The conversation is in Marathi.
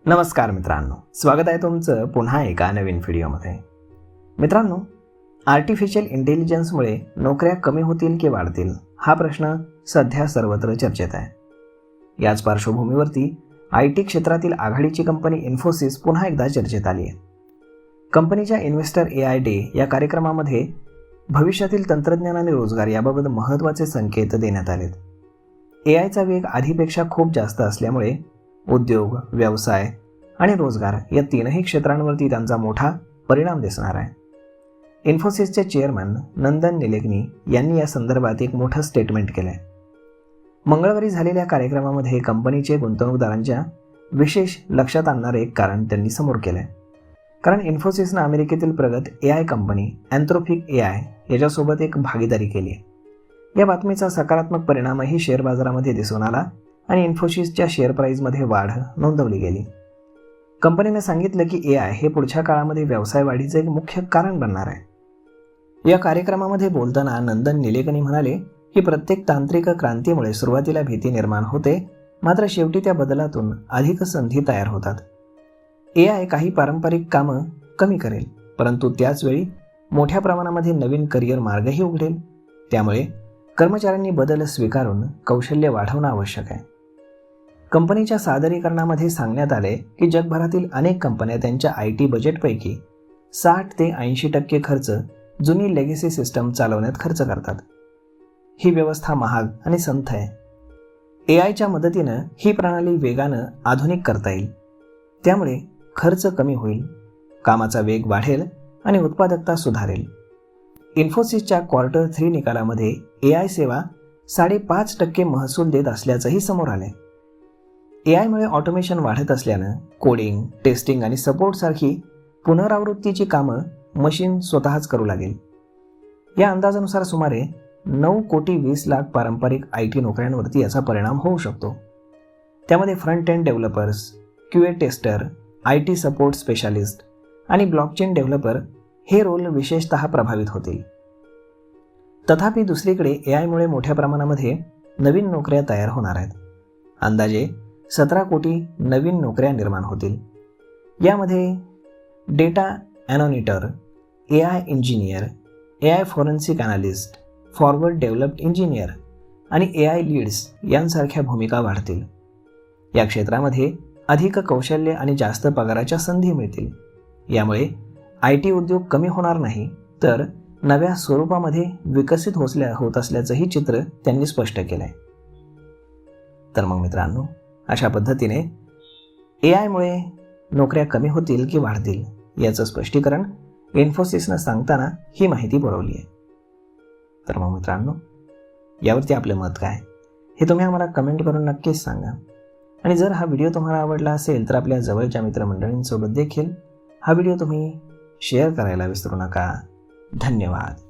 नमस्कार मित्रांनो, स्वागत आहे तुमचं पुन्हा एका नवीन व्हिडिओमध्ये. मित्रांनो, आर्टिफिशियल इंटेलिजन्समुळे नोकऱ्या कमी होतील की वाढतील हा प्रश्न सध्या सर्वत्र चर्चेत आहे. याच पार्श्वभूमीवरती IT क्षेत्रातील आघाडीची कंपनी इन्फोसिस पुन्हा एकदा चर्चेत आली आहे. कंपनीच्या इन्व्हेस्टर AI डे या कार्यक्रमामध्ये भविष्यातील तंत्रज्ञान आणि रोजगार याबाबत महत्त्वाचे संकेत देण्यात आलेत. AIचा वेग आधीपेक्षा खूप जास्त असल्यामुळे उद्योग, व्यवसाय आणि रोजगार या तीनही क्षेत्रांवरती त्यांचा मोठा परिणाम दिसणार आहे. इन्फोसिसचे चेअरमन नंदन निलेकनी यांनी या संदर्भात एक मोठं स्टेटमेंट केलं आहे. मंगळवारी झालेल्या कार्यक्रमामध्ये कंपनीचे गुंतवणूकदारांच्या विशेष लक्षात आणणारे एक कारण त्यांनी समोर केलं आहे. कारण इन्फोसिसनं अमेरिकेतील प्रगत AI कंपनी अँथ्रोपिक AI याच्यासोबत एक भागीदारी केली आहे. या बातमीचा सकारात्मक परिणामही शेअर बाजारामध्ये दिसून आला आणि इन्फोसिसच्या शेअर प्राईजमध्ये वाढ नोंदवली गेली. कंपनीने सांगितलं की AI हे पुढच्या काळामध्ये व्यवसाय वाढीचे एक मुख्य कारण बनणार आहे. या कार्यक्रमामध्ये बोलताना नंदन निलेकनी म्हणाले की प्रत्येक तांत्रिक क्रांतीमुळे सुरुवातीला भीती निर्माण होते, मात्र शेवटी त्या बदलातून अधिक संधी तयार होतात. AI काही पारंपरिक कामं कमी करेल, परंतु त्याचवेळी मोठ्या प्रमाणामध्ये नवीन करिअर मार्गही उघडेल. त्यामुळे कर्मचाऱ्यांनी बदल स्वीकारून कौशल्य वाढवणं आवश्यक आहे. कंपनीच्या सादरीकरणामध्ये सांगण्यात आले की जगभरातील अनेक कंपन्या त्यांच्या IT बजेटपैकी 60 ते 80% खर्च जुनी लेगसी सिस्टम चालवण्यात खर्च करतात. ही व्यवस्था महाग आणि संथ आहे. AIच्या मदतीनं ही प्रणाली वेगानं आधुनिक करता येईल. त्यामुळे खर्च कमी होईल, कामाचा वेग वाढेल आणि उत्पादकता सुधारेल. इन्फोसिसच्या Q3 निकालामध्ये AI सेवा 5.5% महसूल देत असल्याचंही समोर आले. AIमुळे ऑटोमेशन वाढत असल्यानं कोडिंग, टेस्टिंग आणि सपोर्टसारखी पुनरावृत्तीची कामं मशीन स्वतःच करू लागेल. या अंदाजानुसार सुमारे 9 कोटी 20 लाख पारंपरिक IT नोकऱ्यांवरती याचा परिणाम होऊ शकतो. त्यामध्ये front end developers, QA tester, IT support specialist आणि ब्लॉकचेन डेव्हलपर हे रोल विशेषतः प्रभावित होतील. तथापि दुसरीकडे AIमुळे मोठ्या प्रमाणामध्ये नवीन नोकऱ्या तयार होणार आहेत. अंदाजे 17 कोटी नवीन नोकऱ्या निर्माण होतील. यामध्ये data annotator, AI engineer, AI forensic analyst, forward developed engineer आणि AI लीड्स यांसारख्या भूमिका वाढतील. या क्षेत्रामध्ये अधिक कौशल्य आणि जास्त पगाराच्या संधी मिळतील. यामुळे IT उद्योग कमी होणार नाही, तर नव्या स्वरूपामध्ये विकसित होत असल्याचंही चित्र त्यांनी स्पष्ट केलं आहे. तर मग मित्रांनो, अशा पद्धतीने AIमुळे नोकऱ्या कमी होतील की वाढतील याचं स्पष्टीकरण इन्फोसिसनं सांगताना ही माहिती पुरवली आहे. तर मग मित्रांनो, यावरती आपलं मत काय हे तुम्ही आम्हाला कमेंट करून नक्कीच सांगा. आणि जर हा व्हिडिओ तुम्हाला आवडला असेल तर आपल्या जवळच्या मित्रमंडळींसोबत देखील हा व्हिडिओ तुम्ही शेअर करायला विसरू नका. धन्यवाद.